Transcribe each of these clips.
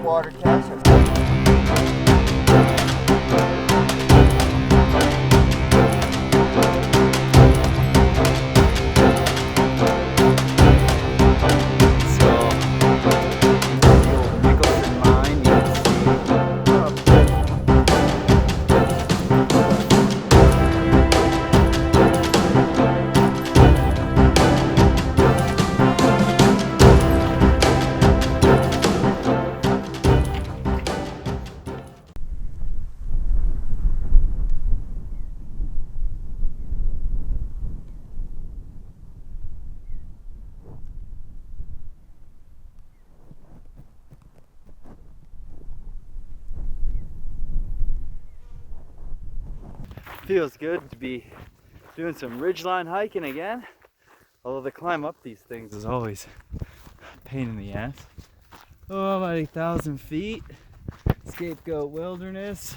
water cache. Feels good to be doing some ridgeline hiking again. Although the climb up these things is always a pain in the ass. Oh, about 8,000 feet. Scapegoat Wilderness.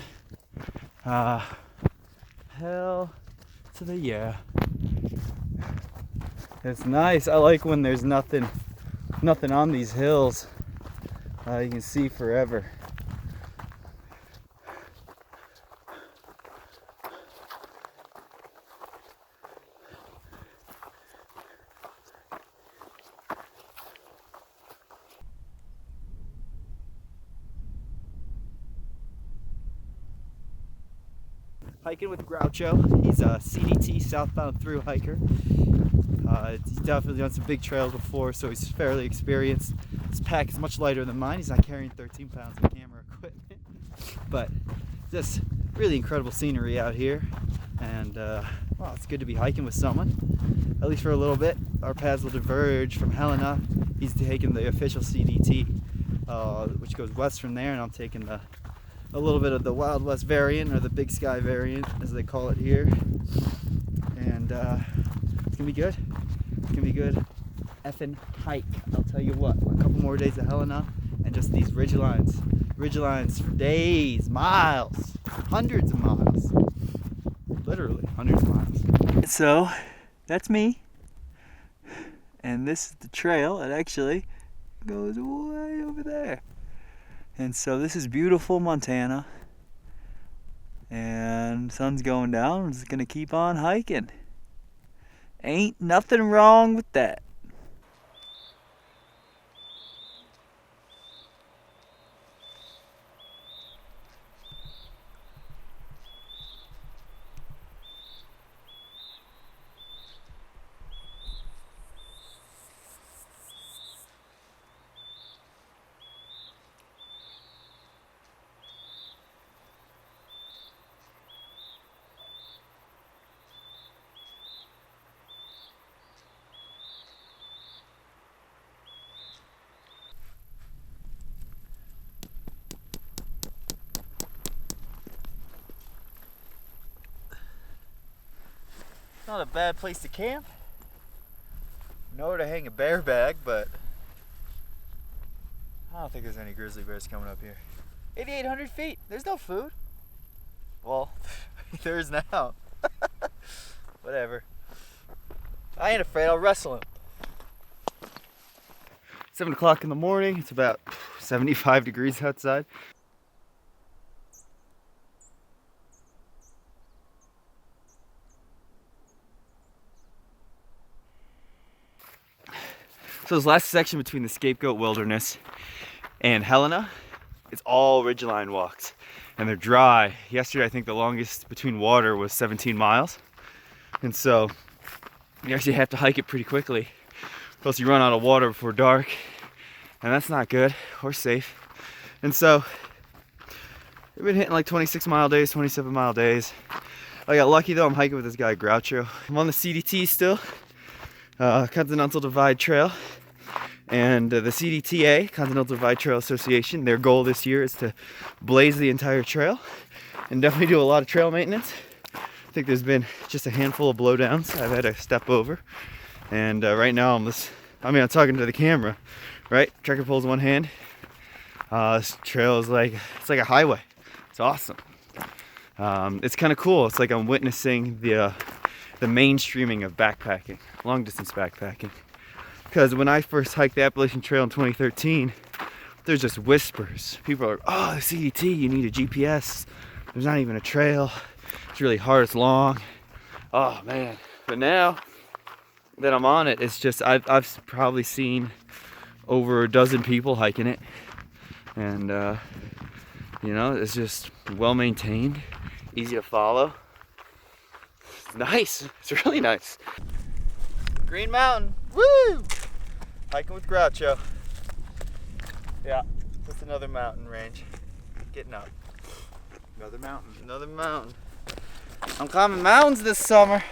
Hell to the yeah. It's nice. I like when there's nothing on these hills. You can see forever. Hiking with Groucho. He's a CDT southbound through hiker. He's definitely done some big trails before, so he's fairly experienced. His pack is much lighter than mine. He's not carrying 13 pounds of camera equipment, but just really incredible scenery out here. And well, it's good to be hiking with someone, at least for a little bit. Our paths will diverge from Helena. He's taking the official CDT, which goes west from there, and I'm taking a little bit of the Wild West variant, or the Big Sky variant, as they call it here. And it's gonna be good. It's gonna be good effing hike. I'll tell you what, a couple more days of Helena, and just these ridgelines for days, miles, hundreds of miles, literally hundreds of miles. So that's me, and this is the trail. It actually goes way over there. And so this is beautiful Montana, and sun's going down. I'm just gonna keep on hiking. Ain't nothing wrong with that. Not a bad place to camp. Nowhere to hang a bear bag, but I don't think there's any grizzly bears coming up here. 8,800 feet. There's no food. Well, there is now. Whatever. I ain't afraid. I'll wrestle him. 7 o'clock in the morning. It's about 75 degrees outside. So this last section between the Scapegoat Wilderness and Helena, it's all ridgeline walks, and they're dry. Yesterday, I think the longest between water was 17 miles. And so you actually have to hike it pretty quickly, or else you run out of water before dark, and that's not good or safe. And so we've been hitting like 26-mile days, 27-mile days. I got lucky though. I'm hiking with this guy Groucho. I'm on the CDT still, Continental Divide Trail. And the CDTA, Continental Divide Trail Association, their goal this year is to blaze the entire trail and definitely do a lot of trail maintenance. I think there's been just a handful of blowdowns I've had to step over. And right now I'm talking to the camera, right? Tractor pole's one hand. This trail is it's like a highway. It's awesome. It's kind of cool. It's like I'm witnessing the mainstreaming of backpacking, long distance backpacking. Because when I first hiked the Appalachian Trail in 2013, there's just whispers. People are, oh, the CDT, you need a GPS. There's not even a trail. It's really hard, it's long. Oh man. But now that I'm on it, it's just, I've probably seen over a dozen people hiking it. And you know, it's just well maintained, easy to follow. It's nice, it's really nice. Green Mountain, woo! Hiking with Groucho. Yeah, just another mountain range. Getting up. Another mountain, another mountain. I'm climbing mountains this summer.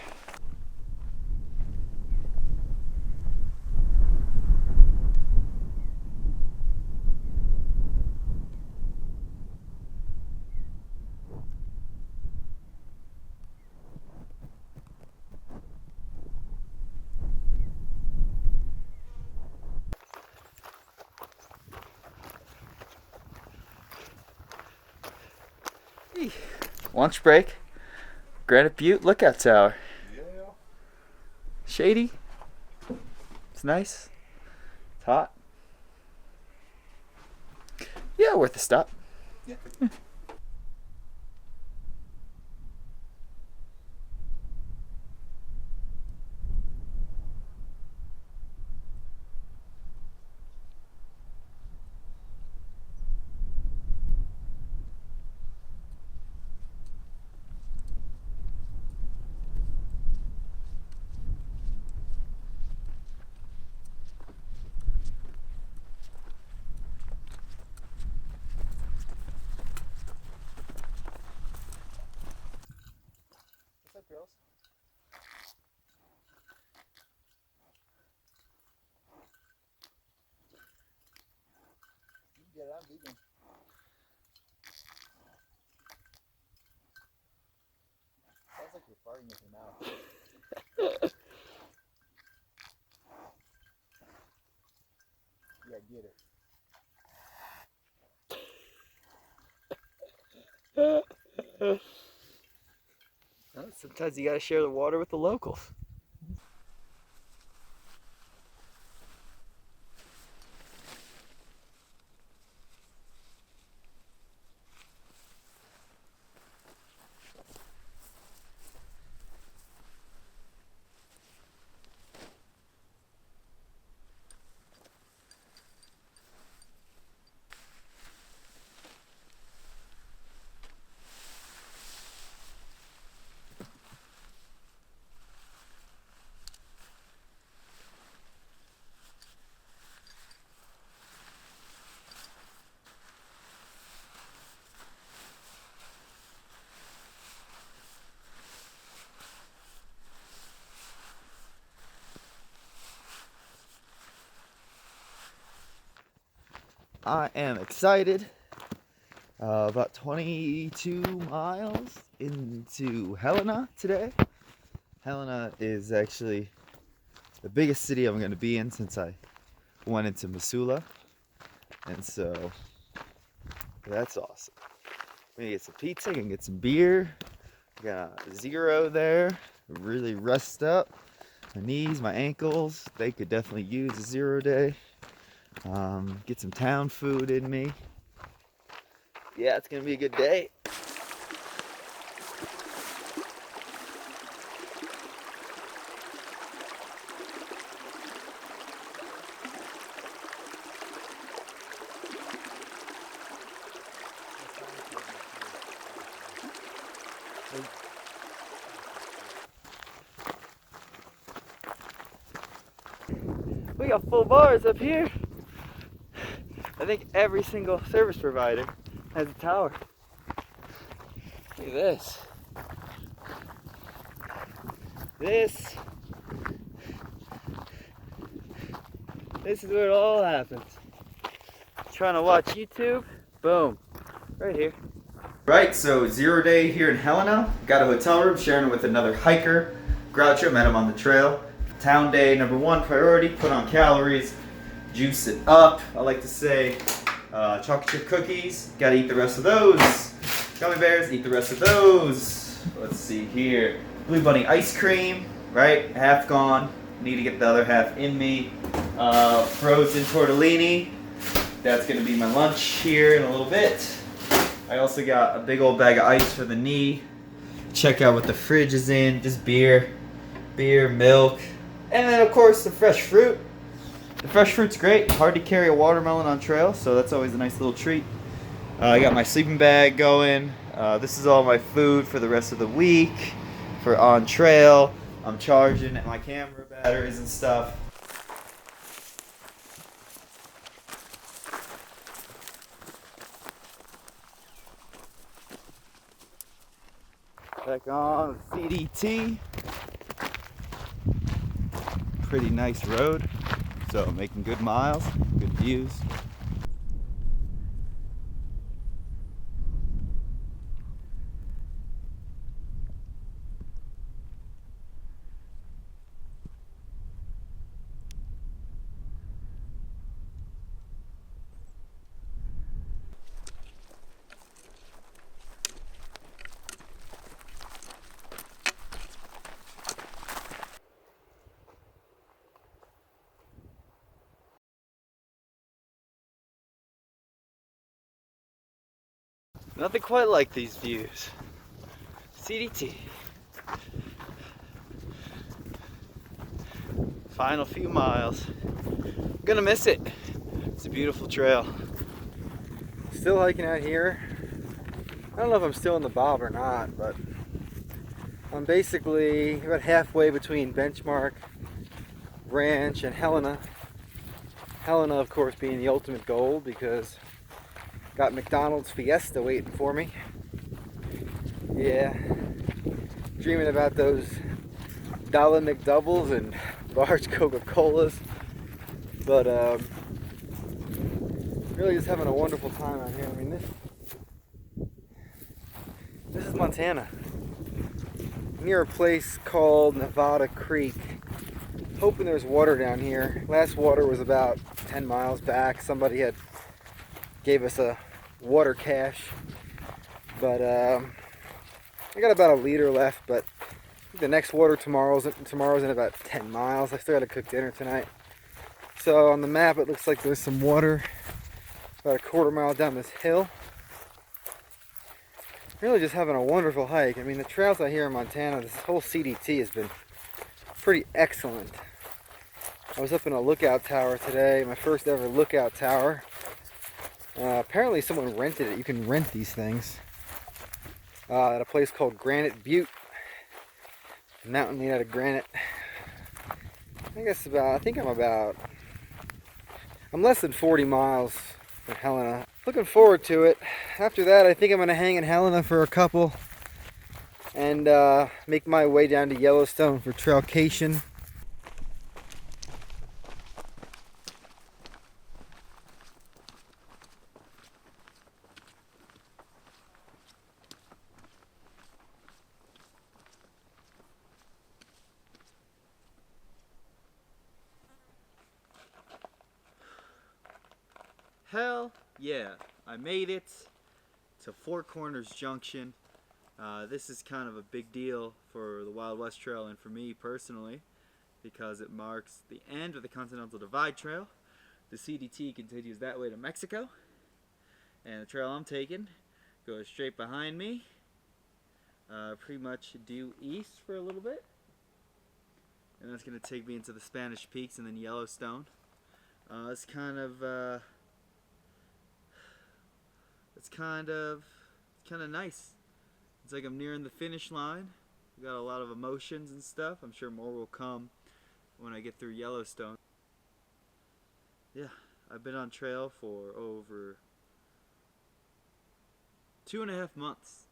Lunch break. Granite Butte Lookout Tower. Yeah. Shady. It's nice. It's hot. Yeah, worth a stop. Yeah. What's up, girls? You can get it, I'm vegan. Sounds like you're farting with your mouth. Yeah, get it. Sometimes you gotta share the water with the locals. I am excited. About 22 miles into Helena today. Helena is actually the biggest city I'm going to be in since I went into Missoula. And so that's awesome. We can get some pizza, we can get some beer. Got a zero there. Really rest up. My knees, my ankles, they could definitely use a 0 day. Get some town food in me. Yeah, it's gonna be a good day. We got full bars up here. I think every single service provider has a tower. Look at this. This is where it all happens. Trying to watch YouTube, boom, right here. Right, so 0 day here in Helena. Got a hotel room, sharing it with another hiker. Groucho, met him on the trail. Town day, #1 priority, put on calories, juice it up. I like to say chocolate chip cookies, gotta eat the rest of those. Gummy bears, eat the rest of those. Let's see here. Blue Bunny ice cream, right? Half gone. Need to get the other half in me. Frozen tortellini. That's gonna be my lunch here in a little bit. I also got a big old bag of ice for the knee. Check out what the fridge is in. Just beer, milk, and then of course the fresh fruit. The fresh fruit's great. Hard to carry a watermelon on trail, so that's always a nice little treat. I got my sleeping bag going. This is all my food for the rest of the week for on trail. I'm charging my camera batteries and stuff. Back on CDT. Pretty nice road, so making good miles, good views. Nothing quite like these views. CDT. Final few miles. I'm gonna miss it. It's a beautiful trail. Still hiking out here. I don't know if I'm still in the bob or not, but I'm basically about halfway between Benchmark Ranch and Helena. Helena, of course, being the ultimate goal because got McDonald's Fiesta waiting for me. Yeah, dreaming about those dollar McDoubles and large Coca-Colas, but really just having a wonderful time out here. I mean, this is Montana, near a place called Nevada Creek. Hoping there's water down here. Last water was about 10 miles back. Somebody had gave us a water cache, but I got about a liter left, but the next water tomorrow's in about 10 miles. I still got to cook dinner tonight. So on the map it looks like there's some water about a quarter mile down this hill. Really just having a wonderful hike. I mean, the trails out here in Montana, this whole CDT has been pretty excellent. I was up in a lookout tower today, my first ever lookout tower. Apparently someone rented it. You can rent these things at a place called Granite Butte. A mountain made out of granite. I'm less than 40 miles from Helena. Looking forward to it. After that, I think I'm going to hang in Helena for a couple and make my way down to Yellowstone for trailcation. Hell yeah, I made it to Four Corners Junction. This is kind of a big deal for the Wild West Trail and for me personally because it marks the end of the Continental Divide Trail. The CDT continues that way to Mexico, and the trail I'm taking goes straight behind me, pretty much due east for a little bit, and that's going to take me into the Spanish Peaks and then Yellowstone. It's kind of nice. It's like I'm nearing the finish line. I've got a lot of emotions and stuff. I'm sure more will come when I get through Yellowstone. Yeah, I've been on trail for over 2.5 months.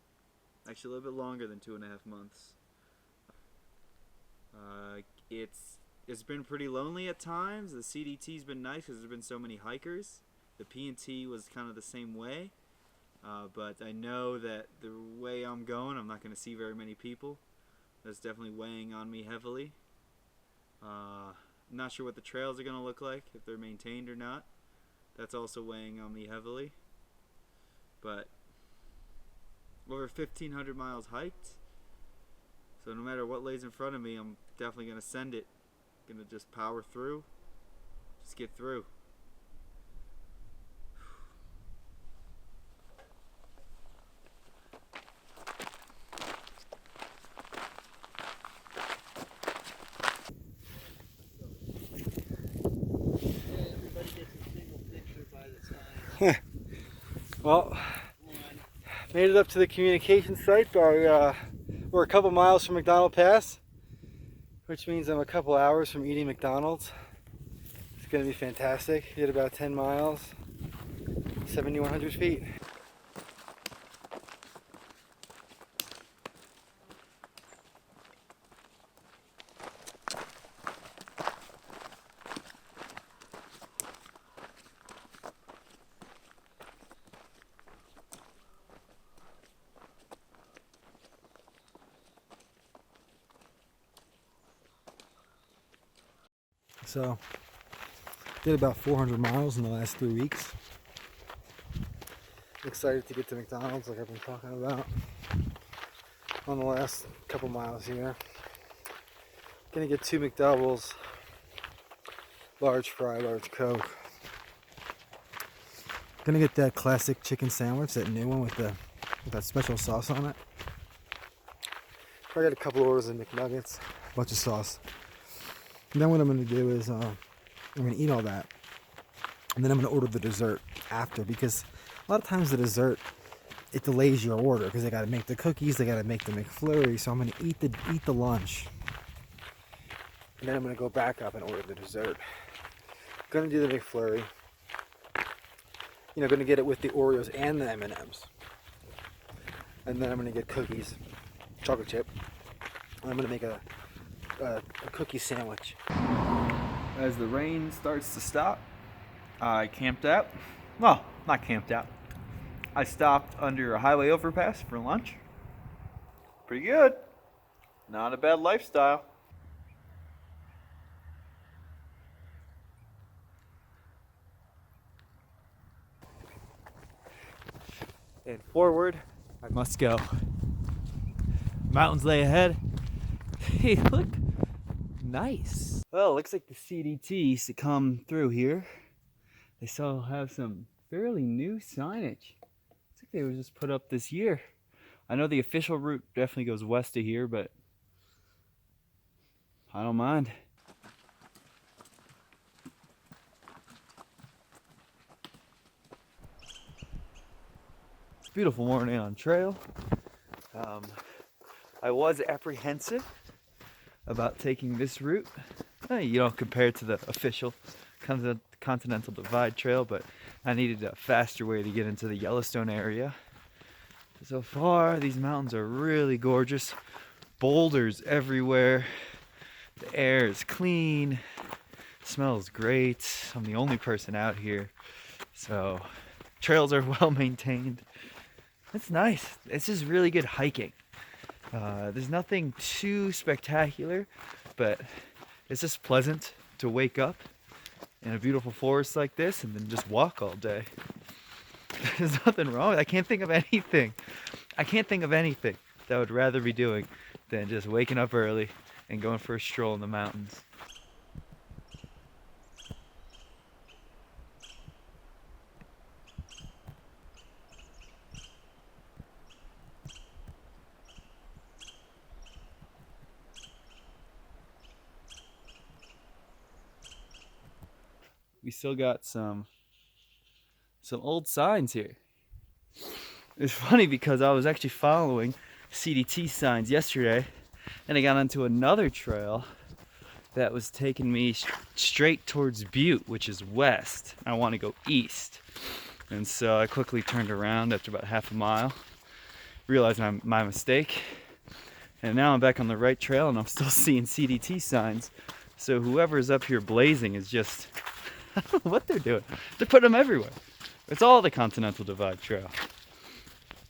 Actually, a little bit longer than 2.5 months. It's been pretty lonely at times. The CDT's been nice because there's been so many hikers. The P&T was kind of the same way. But I know that the way I'm going, I'm not going to see very many people. That's definitely weighing on me heavily. I'm not sure what the trails are going to look like, if they're maintained or not. That's also weighing on me heavily. But over 1,500 miles hiked. So no matter what lays in front of me, I'm definitely going to send it. Going to just power through. Just get through. Well, made it up to the communication site. We're a couple miles from McDonald Pass, which means I'm a couple hours from eating McDonald's. It's going to be fantastic. Did about 10 miles, 7,100 feet. So, did about 400 miles in the last 3 weeks. Excited to get to McDonald's like I've been talking about on the last couple miles here. Gonna get 2 McDoubles, large fry, large Coke. Gonna get that classic chicken sandwich, that new one with that special sauce on it. I got a couple orders of McNuggets, a bunch of sauce. And then what I'm going to do is I'm going to eat all that, and then I'm going to order the dessert after, because a lot of times the dessert, it delays your order because they got to make the cookies, they got to make the McFlurry. So I'm going to eat the lunch, and then I'm going to go back up and order the dessert. Going to do the McFlurry. You know, going to get it with the Oreos and the M&Ms, and then I'm going to get cookies, chocolate chip, and I'm going to make a cookie sandwich. As the rain starts to stop, I camped out. Well, not camped out. I stopped under a highway overpass for lunch. Pretty good. Not a bad lifestyle. And forward, I must go. Mountains lay ahead. Hey, look. Nice. Well, it looks like the CDT used to come through here. They still have some fairly new signage. Looks like they were just put up this year. I know the official route definitely goes west of here, but I don't mind. It's a beautiful morning on trail. I was apprehensive about taking this route. You don't compare it to the official Continental Divide Trail, but I needed a faster way to get into the Yellowstone area. So far, these mountains are really gorgeous. Boulders everywhere. The air is clean. It smells great. I'm the only person out here, so trails are well maintained. It's nice. It's just really good hiking. There's nothing too spectacular, but it's just pleasant to wake up in a beautiful forest like this and then just walk all day. There's nothing wrong with it. I can't think of anything that I would rather be doing than just waking up early and going for a stroll in the mountains. We still got some old signs here. It's funny because I was actually following CDT signs yesterday, and I got onto another trail that was taking me straight towards Butte, which is west. I want to go east, and so I quickly turned around after about half a mile, realized my mistake, and now I'm back on the right trail and I'm still seeing CDT signs. So whoever's up here blazing is just I don't know what they're doing. They're putting them everywhere. It's all the Continental Divide Trail.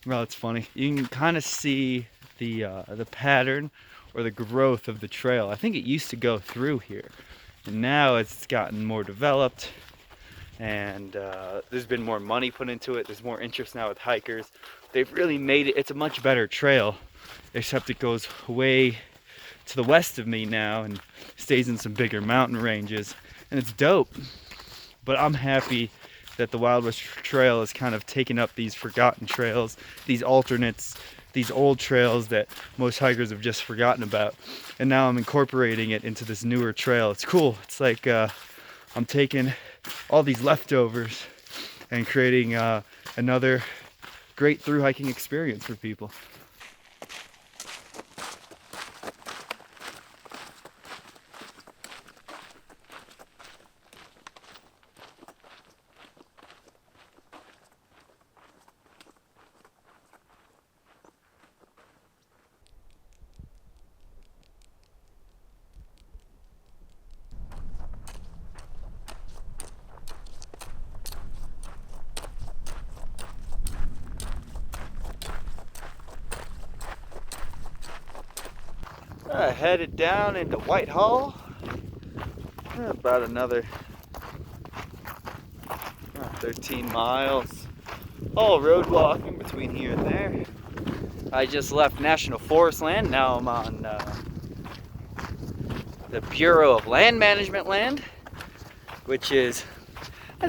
Well, it's funny. You can kind of see the pattern or the growth of the trail. I think it used to go through here, and now it's gotten more developed, and there's been more money put into it. There's more interest now with hikers. They've really made it. It's a much better trail, except it goes way to the west of me now and stays in some bigger mountain ranges, and it's dope. But I'm happy that the Wild West Trail has kind of taken up these forgotten trails, these alternates, these old trails that most hikers have just forgotten about. And now I'm incorporating it into this newer trail. It's cool. It's like I'm taking all these leftovers and creating another great through hiking experience for people. Headed down into Whitehall. About another 13 miles. All road walking between here and there. I just left National Forest land. Now I'm on the Bureau of Land Management land, which that's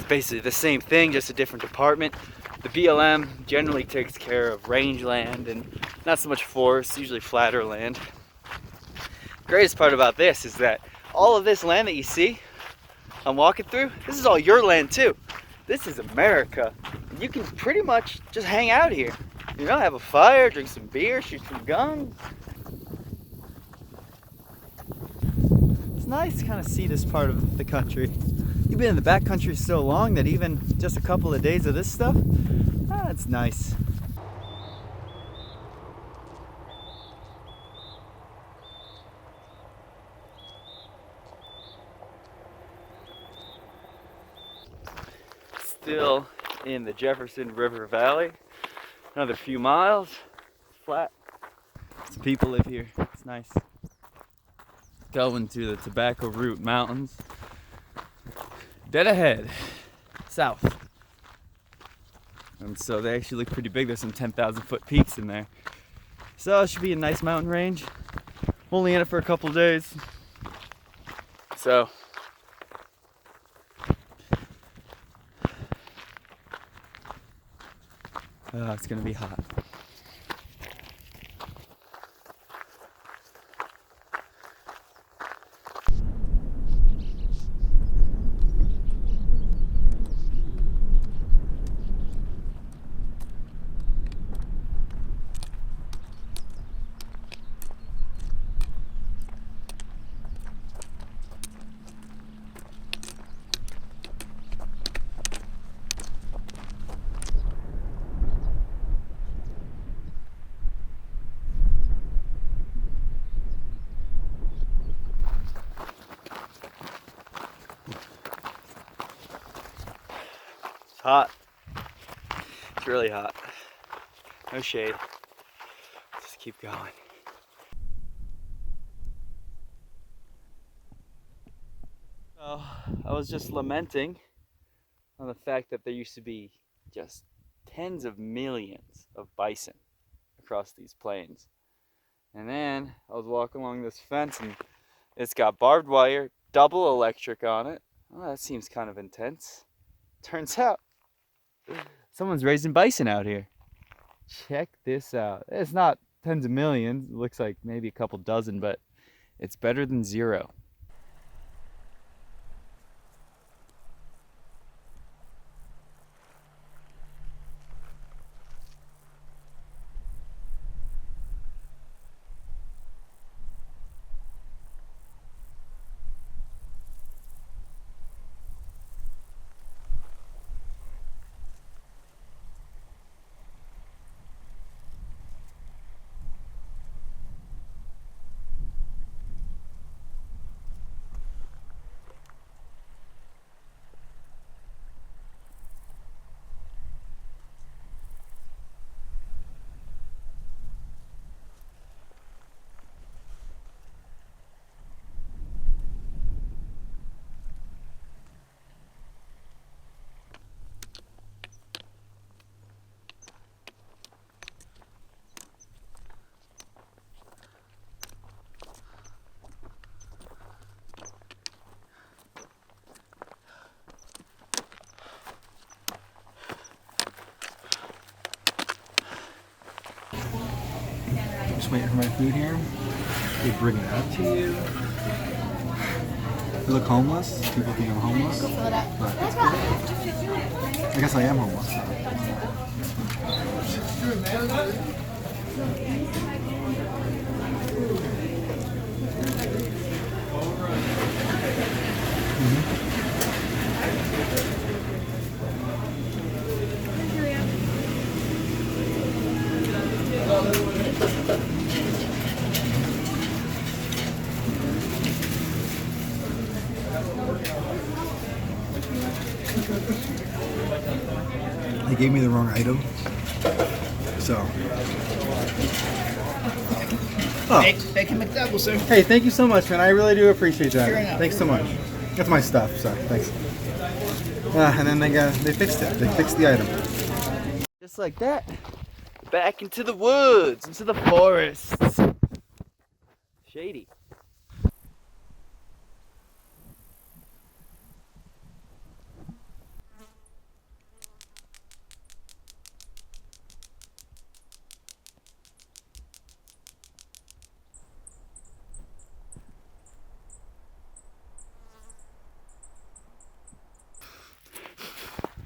basically the same thing, just a different department. The BLM generally takes care of rangeland and not so much forest, usually flatter land. Greatest part about this is that all of this land that you see I'm walking through, this is all your land too. This is America. You can pretty much just hang out here. You know, have a fire, drink some beer, shoot some guns. It's nice to kind of see this part of the country. You've been in the backcountry so long that even just a couple of days of this stuff, it's nice. Still in the Jefferson River Valley. Another few miles. Flat. Some people live here. It's nice. Going to the Tobacco Root Mountains. Dead ahead. South. And so they actually look pretty big. There's some 10,000 foot peaks in there. So it should be a nice mountain range. Only in it for a couple days. So it's gonna be hot. Hot. It's really hot. No shade. Just keep going. So I was just lamenting on the fact that there used to be just tens of millions of bison across these plains. And then I was walking along this fence and it's got barbed wire, double electric on it. Well, that seems kind of intense. Turns out someone's raising bison out here. Check this out. It's not tens of millions. It looks like maybe a couple dozen, but it's better than zero. Just waiting for my food here. They bring it up to you. You look homeless. People think I'm homeless. But it's good. I guess I am homeless. They gave me the wrong item. So. Oh. Bacon McDouble, sir. Hey, thank you so much, man. I really do appreciate that. Sure enough. Thanks so much. That's my stuff, so thanks. And then they fixed it. They fixed the item. Just like that, back into the woods, into the forests. Shady.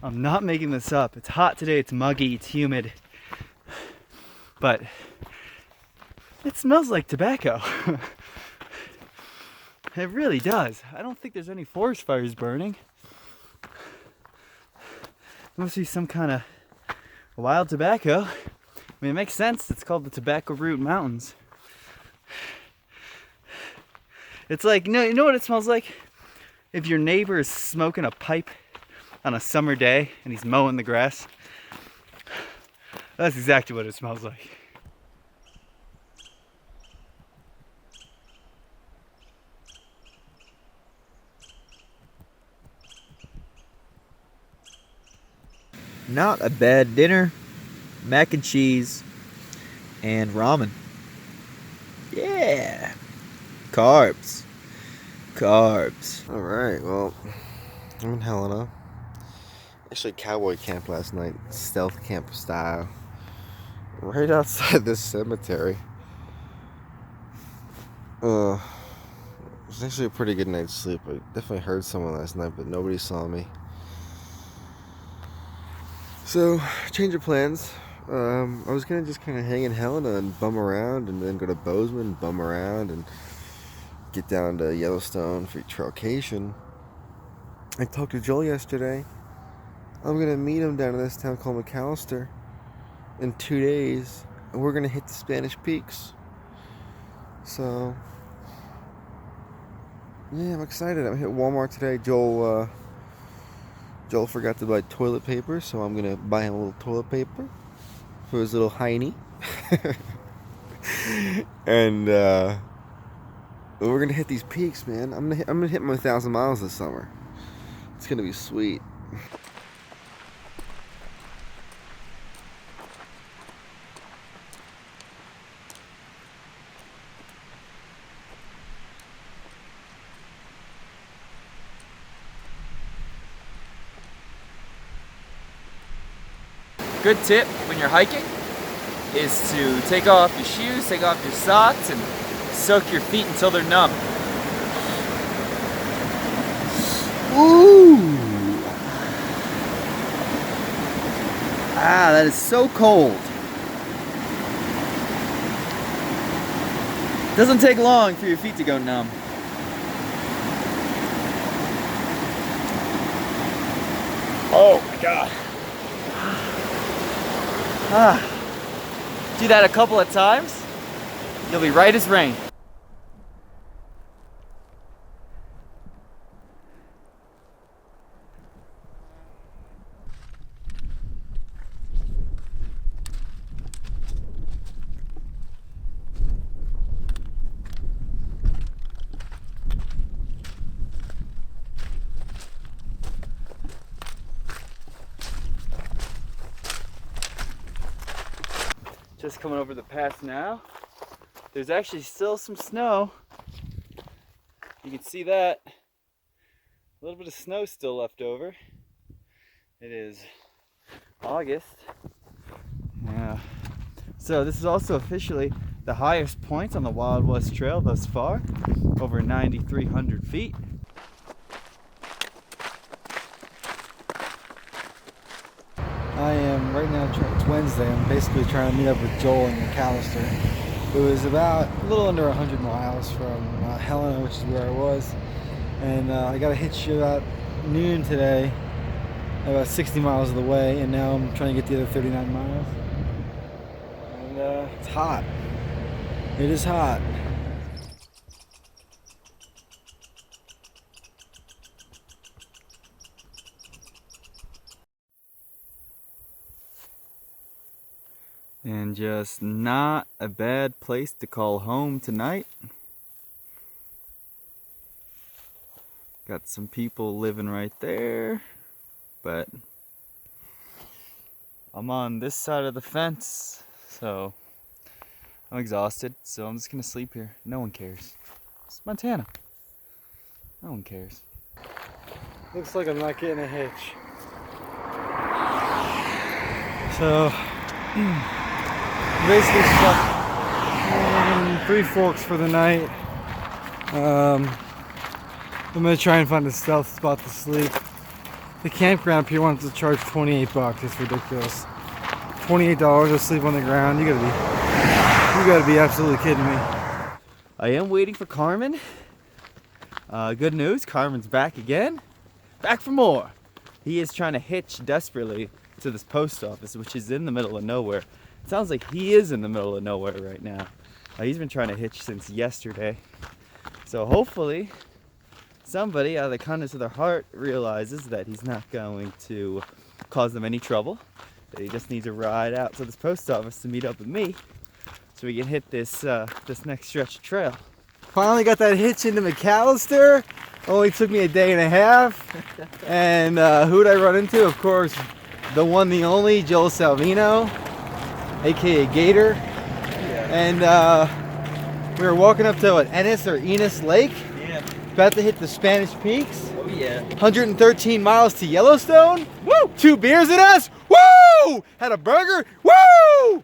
I'm not making this up. It's hot today, it's muggy, it's humid. But it smells like tobacco. It really does. I don't think there's any forest fires burning. There must be some kind of wild tobacco. I mean, it makes sense. It's called the Tobacco Root Mountains. It's like, you know what it smells like? If your neighbor is smoking a pipe on a summer day and he's mowing the grass. That's exactly what it smells like. Not a bad dinner. Mac and cheese and ramen. Yeah. Carbs. Carbs. Alright, well, I'm in Helena. Actually, cowboy camp last night, stealth camp style, right outside this cemetery. It was actually a pretty good night's sleep. I definitely heard someone last night, but nobody saw me. So, change of plans. I was gonna just kind of hang in Helena and bum around, and then go to Bozeman and bum around, and get down to Yellowstone for trailcation. I talked to Joel yesterday. I'm gonna meet him down in this town called McAllister in 2 days, and we're gonna hit the Spanish Peaks. So, yeah, I'm excited. I hit Walmart today. Joel forgot to buy toilet paper, so I'm gonna buy him a little toilet paper for his little hiney. And we're gonna hit these peaks, man. I'm gonna hit my 1,000 miles this summer. It's gonna be sweet. Good tip when you're hiking is to take off your shoes, take off your socks, and soak your feet until they're numb. Ooh. Ah, that is so cold. Doesn't take long for your feet to go numb. Oh my God. Do that a couple of times, you'll be right as rain. Just coming over the pass now. There's actually still some snow. You can see that. A little bit of snow still left over. It is August. Yeah. So this is also officially the highest point on the Wild West Trail thus far, over 9,300 feet. I am right now, it's Wednesday, I'm basically trying to meet up with Joel in McAllister. It was about a little under 100 miles from Helena, which is where I was. And I got a hitch about noon today, about 60 miles of the way, and now I'm trying to get the other 39 miles. And it's hot. It is hot. And just not a bad place to call home tonight. Got some people living right there, but I'm on this side of the fence, so I'm exhausted, so I'm just gonna sleep here. No one cares. It's Montana. No one cares. Looks like I'm not getting a hitch. So, basically stuck in Three Forks for the night. I'm gonna try and find a stealth spot to sleep. The campground up here wants to charge $28. It's ridiculous. $28 to sleep on the ground. You gotta be absolutely kidding me. I am waiting for Carmen. Good news, Carmen's back again. Back for more. He is trying to hitch desperately to this post office, which is in the middle of nowhere. It sounds like he is in the middle of nowhere right now. He's been trying to hitch since yesterday. So hopefully somebody out of the kindness of their heart realizes that he's not going to cause them any trouble, that he just needs a ride out to this post office to meet up with me so we can hit this this next stretch of trail. Finally got that hitch into McAllister. Only took me a day and a half. And who'd I run into? Of course, the one, the only, Joel Salvino, aka Gator. Yeah. And we were walking up to Ennis or Enos Lake. Yeah. About to hit the Spanish Peaks. Oh yeah. 113 miles to Yellowstone. Woo! 2 beers in us. Woo! Had a burger. Woo!